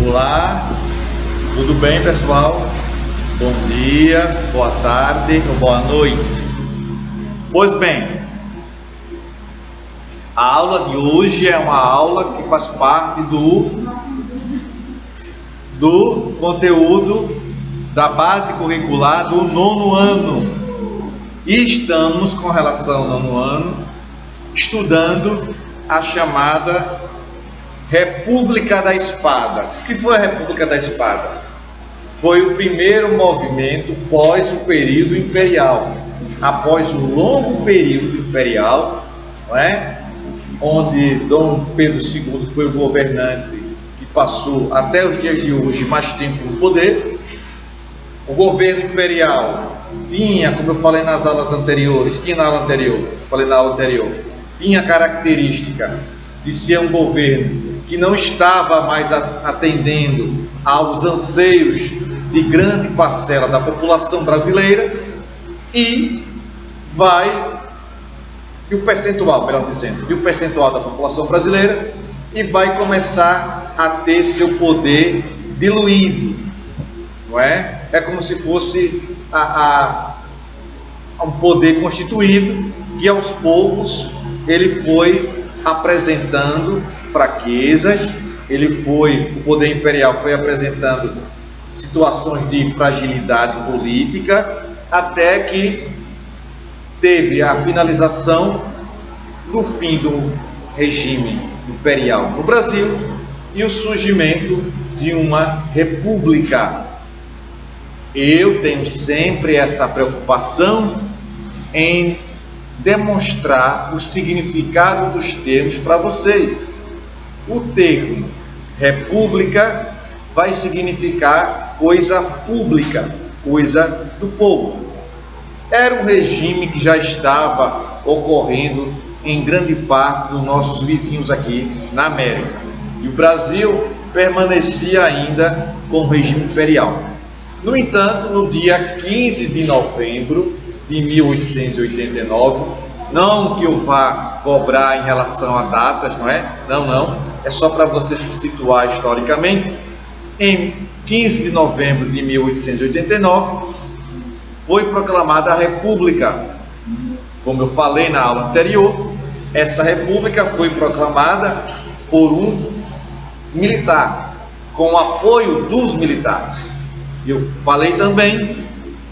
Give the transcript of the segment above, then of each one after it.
Olá, tudo bem, pessoal? Bom dia, boa tarde ou boa noite. Pois bem, a aula de hoje é uma aula que faz parte do conteúdo da base curricular do nono ano. E estamos, com relação ao nono ano, estudando a chamada República da Espada. O que foi a República da Espada? Foi o primeiro movimento pós o período imperial. Após o longo período imperial, não é? Onde Dom Pedro II foi o governante que passou até os dias de hoje mais tempo no poder. O governo imperial tinha, como eu falei nas aulas anteriores, tinha a característica de ser um governo que não estava mais atendendo aos anseios de grande parcela da população brasileira e o percentual da população brasileira e vai começar a ter seu poder diluído, não é? É como se fosse um poder constituído que aos poucos ele foi apresentando fraquezas, o poder imperial foi apresentando situações de fragilidade política, até que teve a finalização do fim do regime imperial no Brasil e o surgimento de uma república. Eu tenho sempre essa preocupação em demonstrar o significado dos termos para vocês. O termo república vai significar coisa pública, coisa do povo. Era um regime que já estava ocorrendo em grande parte dos nossos vizinhos aqui na América. E o Brasil permanecia ainda com o regime imperial. No entanto, no dia 15 de novembro de 1889, não que eu vá cobrar em relação a datas, não é? Não. É só para você se situar historicamente. Em 15 de novembro de 1889, foi proclamada a República. Como eu falei na aula anterior, essa República foi proclamada por um militar, com o apoio dos militares. Eu falei também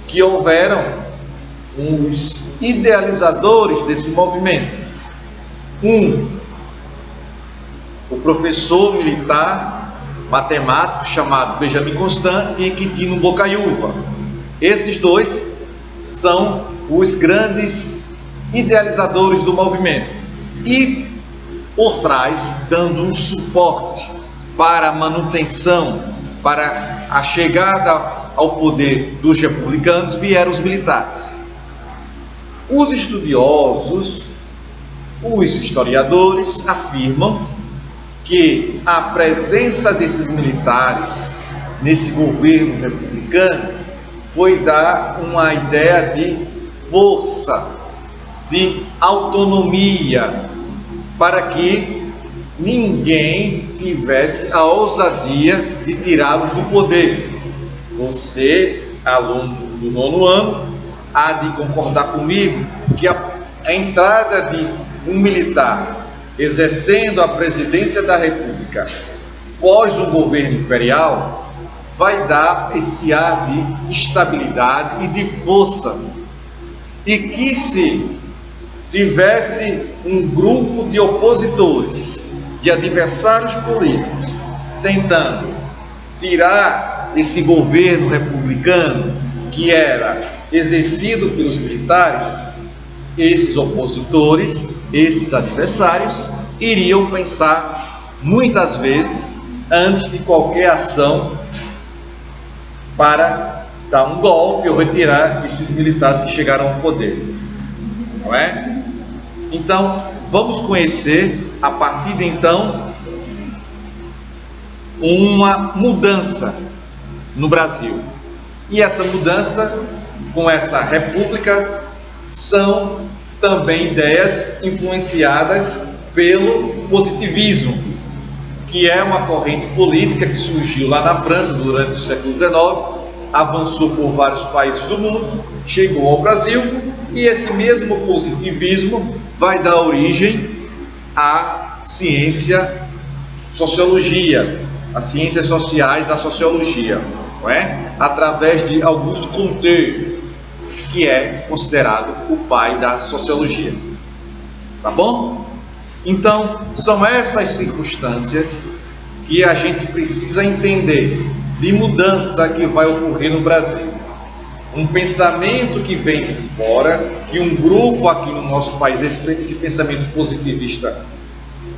que houveram os idealizadores desse movimento. O professor militar matemático chamado Benjamin Constant e Quintino Bocaiúva. Esses dois são os grandes idealizadores do movimento. E por trás, dando um suporte para a manutenção, para a chegada ao poder dos republicanos, vieram os militares. Os estudiosos, os historiadores afirmam que a presença desses militares nesse governo republicano foi dar uma ideia de força, de autonomia, para que ninguém tivesse a ousadia de tirá-los do poder. Você, aluno do nono ano, há de concordar comigo que a entrada de um militar exercendo a presidência da República pós um governo imperial vai dar esse ar de estabilidade e de força, e que se tivesse um grupo de opositores, de adversários políticos, tentando tirar esse governo republicano que era exercido pelos militares, esses opositores, esses adversários, iriam pensar muitas vezes antes de qualquer ação para dar um golpe ou retirar esses militares que chegaram ao poder, não é? Então, vamos conhecer a partir de então uma mudança no Brasil. E essa mudança, com essa república, são também ideias influenciadas pelo positivismo, que é uma corrente política que surgiu lá na França durante o século XIX, avançou por vários países do mundo, chegou ao Brasil, e esse mesmo positivismo vai dar origem à ciência sociologia, às ciências sociais, à sociologia, não é? Através de Auguste Comte, que é considerado o pai da sociologia. Tá bom? Então, são essas circunstâncias que a gente precisa entender de mudança que vai ocorrer no Brasil. Um pensamento que vem de fora, que um grupo aqui no nosso país, esse pensamento positivista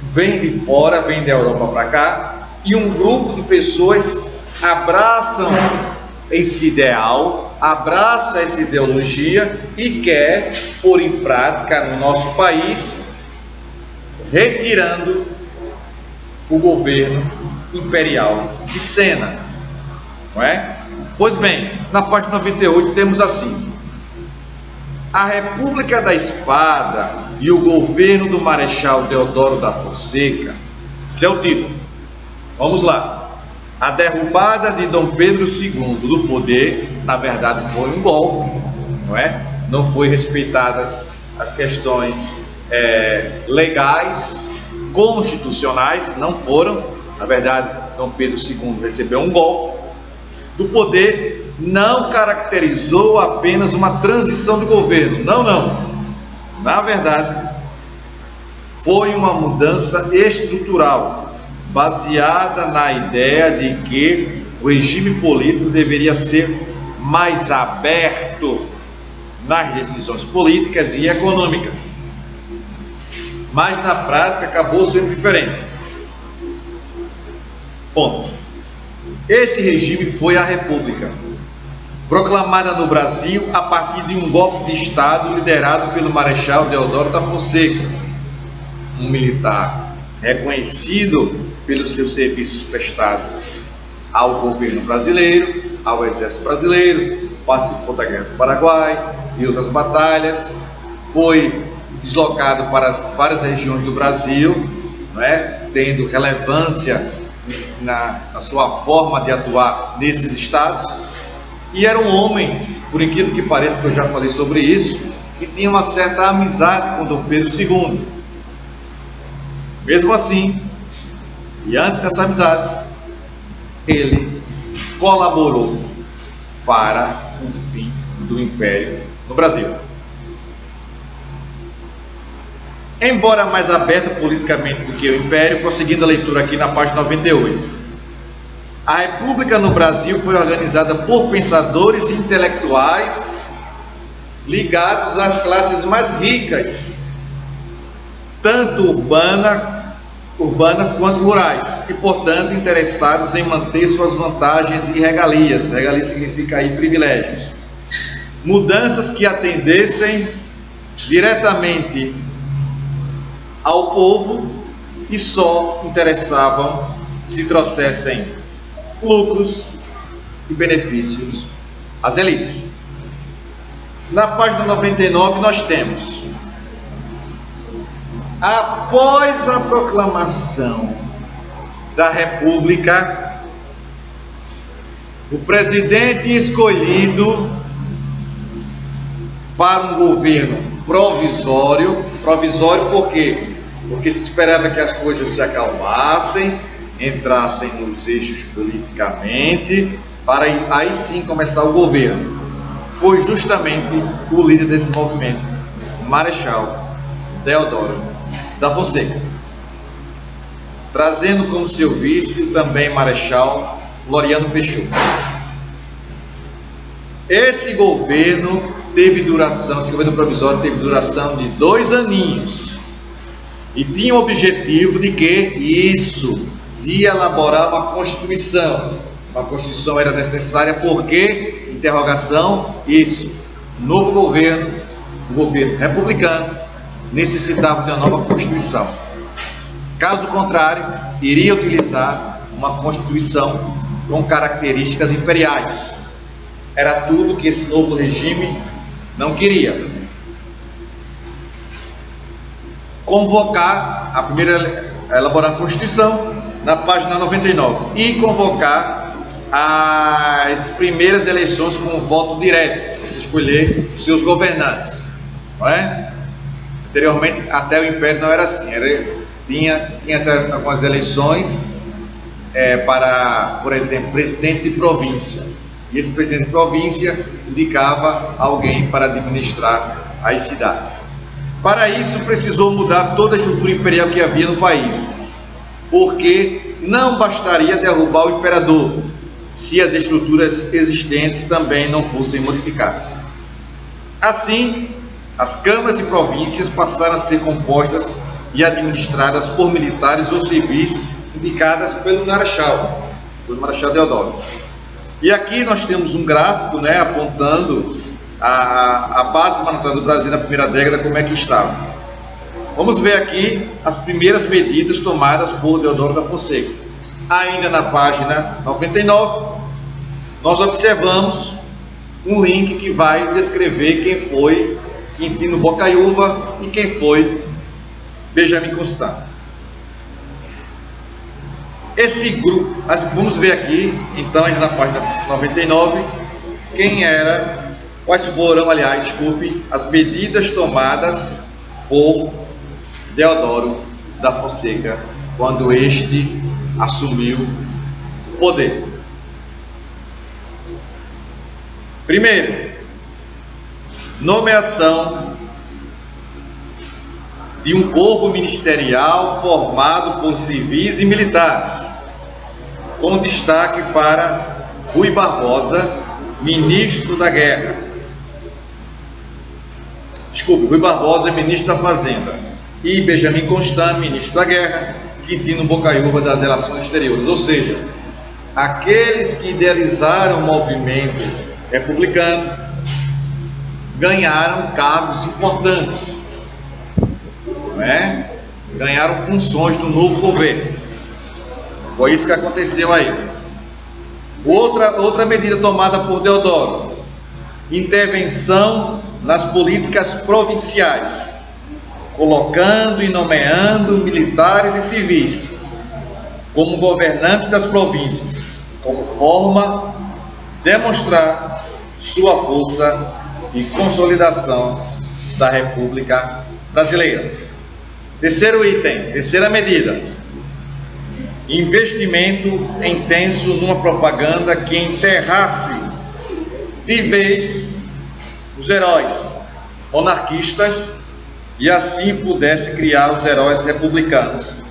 vem de fora, vem da Europa para cá, e um grupo de pessoas abraçam esse ideal, abraça essa ideologia e quer pôr em prática no nosso país, retirando o governo imperial de cena, não é? Pois bem, na página 98 temos assim: a República da Espada e o governo do Marechal Deodoro da Fonseca. Esse é o título. Vamos lá. A derrubada de Dom Pedro II do poder, na verdade, foi um golpe, não é? Não foi respeitadas as questões legais, constitucionais, não foram. Na verdade, Dom Pedro II recebeu um golpe do poder, não caracterizou apenas uma transição de governo, não. Na verdade, foi uma mudança estrutural, baseada na ideia de que o regime político deveria ser mais aberto nas decisões políticas e econômicas. Mas na prática acabou sendo diferente. Ponto. Esse regime foi a República, proclamada no Brasil a partir de um golpe de Estado liderado pelo Marechal Deodoro da Fonseca, um militar reconhecido pelos seus serviços prestados ao governo brasileiro, ao exército brasileiro, participou da Guerra do Paraguai e outras batalhas, foi deslocado para várias regiões do Brasil, não é? Tendo relevância na sua forma de atuar nesses estados, e era um homem, por incrível que pareça, que eu já falei sobre isso, que tinha uma certa amizade com Dom Pedro II. Mesmo assim, diante dessa amizade, ele colaborou para o fim do Império no Brasil. Embora mais aberto politicamente do que o Império, prosseguindo a leitura aqui na página 98. A República no Brasil foi organizada por pensadores intelectuais ligados às classes mais ricas, tanto urbanas quanto rurais, e portanto interessados em manter suas vantagens e regalias. Regalias significa aí privilégios. Mudanças que atendessem diretamente ao povo e só interessavam se trouxessem lucros e benefícios às elites. Na página 99 nós temos: após a proclamação da República, o presidente escolhido para um governo provisório por quê? Porque se esperava que as coisas se acalmassem, entrassem nos eixos politicamente, para aí sim começar o governo. Foi justamente o líder desse movimento, o Marechal Deodoro da Fonseca, trazendo como seu vice também Marechal Floriano Peixoto. Esse governo esse governo provisório teve duração de 2 aninhos e tinha o objetivo de de elaborar uma Constituição. Uma Constituição era necessária porque, interrogação, novo governo, o governo republicano, necessitava de uma nova Constituição. Caso contrário, iria utilizar uma Constituição com características imperiais. Era tudo que esse novo regime não queria. Convocar a elaborar a Constituição na página 99, e convocar as primeiras eleições com voto direto, você escolher os seus governantes, não é? Anteriormente, até o Império não era assim, tinha algumas eleições para, por exemplo, presidente de província, e esse presidente de província indicava alguém para administrar as cidades. Para isso precisou mudar toda a estrutura imperial que havia no país, porque não bastaria derrubar o imperador se as estruturas existentes também não fossem modificadas. Assim, as câmaras de províncias passaram a ser compostas e administradas por militares ou civis indicadas pelo Marechal Deodoro. E aqui nós temos um gráfico, apontando a base monetária do Brasil na primeira década, como é que estava. Vamos ver aqui as primeiras medidas tomadas por Deodoro da Fonseca. Ainda na página 99, nós observamos um link que vai descrever quem foi Quintino Bocaiúva e quem foi Benjamin Constant. Esse grupo, vamos ver aqui, então, ainda na página 99, quais foram, as medidas tomadas por Deodoro da Fonseca quando este assumiu o poder. Primeiro, nomeação de um corpo ministerial formado por civis e militares, com destaque para Rui Barbosa, ministro da Guerra. Rui Barbosa, ministro da Fazenda, e Benjamin Constant, ministro da Guerra, Quintino Bocaiúva, das Relações Exteriores. Ou seja, aqueles que idealizaram o movimento republicano ganharam cargos importantes, ganharam funções do novo governo. Foi isso que aconteceu aí. Outra medida tomada por Deodoro: intervenção nas políticas provinciais, colocando e nomeando militares e civis como governantes das províncias, como forma de demonstrar sua força e consolidação da República Brasileira. Terceiro item, terceira medida: investimento intenso numa propaganda que enterrasse de vez os heróis monarquistas e assim pudesse criar os heróis republicanos,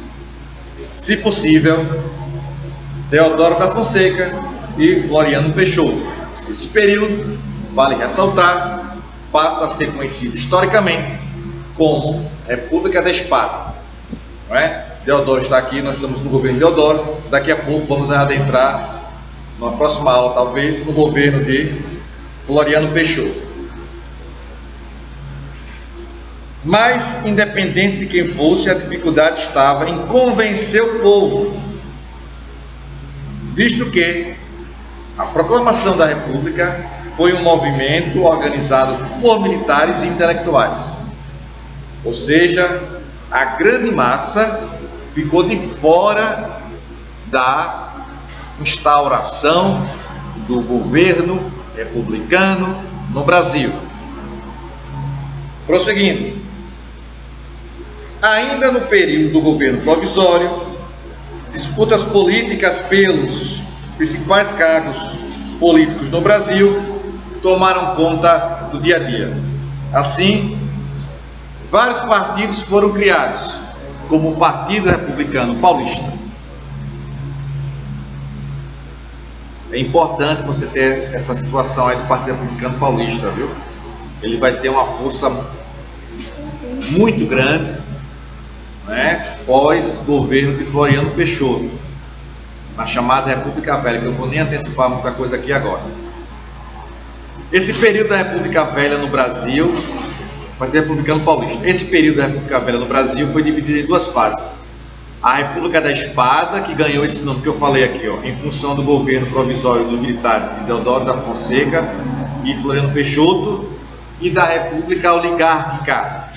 se possível, Deodoro da Fonseca e Floriano Peixoto. Esse período, vale ressaltar, passa a ser conhecido historicamente como República da Espada, não é? Deodoro está aqui, nós estamos no governo de Deodoro. Daqui a pouco vamos adentrar, numa próxima aula talvez, no governo de Floriano Peixoto. Mas, independente de quem fosse, a dificuldade estava em convencer o povo, visto que a proclamação da República foi um movimento organizado por militares e intelectuais. Ou seja, a grande massa ficou de fora da instauração do governo republicano no Brasil. Prosseguindo, ainda no período do governo provisório, disputas políticas pelos principais cargos políticos no Brasil tomaram conta do dia a dia. Assim, vários partidos foram criados, como o Partido Republicano Paulista. É importante você ter essa situação aí do Partido Republicano Paulista, viu? Ele vai ter uma força muito grande, pós-governo de Floriano Peixoto, na chamada República Velha, que eu não vou nem antecipar muita coisa aqui agora. Esse período da República Velha no Brasil, Partido Republicano Paulista, esse período da República Velha no Brasil foi dividido em duas fases. A República da Espada, que ganhou esse nome que eu falei aqui, em função do governo provisório dos militares de Deodoro da Fonseca e Floriano Peixoto, e da República Oligárquica,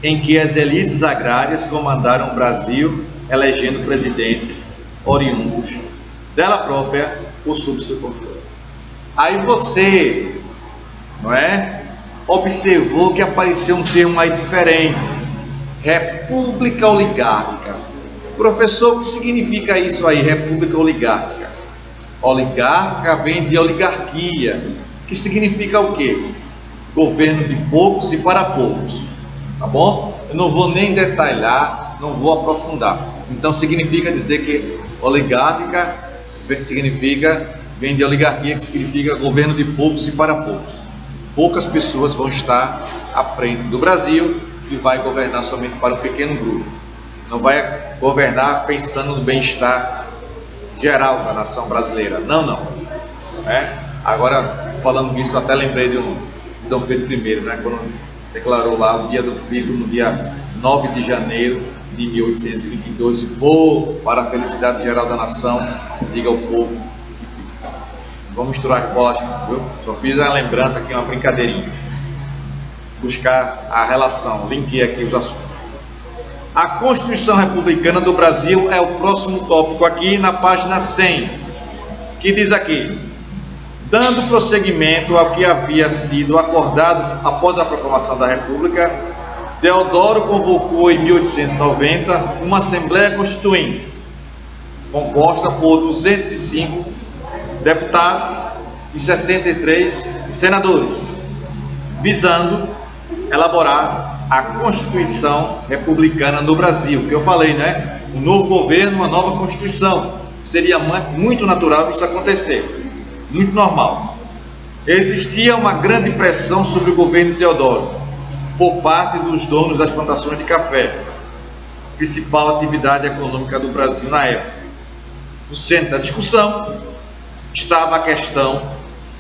em que as elites agrárias comandaram o Brasil, elegendo presidentes oriundos dela própria ou sob seu controle. Aí você, não é, observou que apareceu um termo aí diferente, república oligárquica. Professor, o que significa isso aí, república oligárquica? Oligárquica vem de oligarquia, que significa o quê? Governo de poucos e para poucos, tá bom? Eu não vou nem detalhar, não vou aprofundar. Então significa dizer que oligárquica vem de oligarquia, que significa governo de poucos e para poucos. Poucas pessoas vão estar à frente do Brasil e vai governar somente para um pequeno grupo. Não vai governar pensando no bem-estar geral da nação brasileira. Não. Agora, falando nisso, até lembrei de Dom Pedro I, né? Quando declarou lá o dia do filho, no dia 9 de janeiro de 1822, se for para a felicidade geral da nação, diga ao povo que fica. Vamos misturar as bolas, viu? Só fiz a lembrança aqui, uma brincadeirinha. Buscar a relação, linkei aqui os assuntos. A Constituição Republicana do Brasil é o próximo tópico aqui na página 100, que diz aqui: dando prosseguimento ao que havia sido acordado após a proclamação da República, Deodoro convocou em 1890 uma Assembleia Constituinte, composta por 205 deputados e 63 senadores, visando elaborar a Constituição Republicana do Brasil, que eu falei, né? Um novo governo, uma nova Constituição. Seria muito natural isso acontecer, muito normal. Existia uma grande pressão sobre o governo de Deodoro, por parte dos donos das plantações de café, principal atividade econômica do Brasil na época. No centro da discussão estava a questão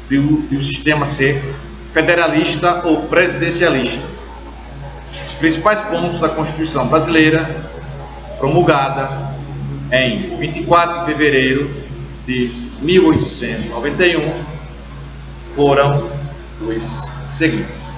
do sistema ser federalista ou presidencialista. Os principais pontos da Constituição brasileira, promulgada em 24 de fevereiro de 1891, foram os seguintes: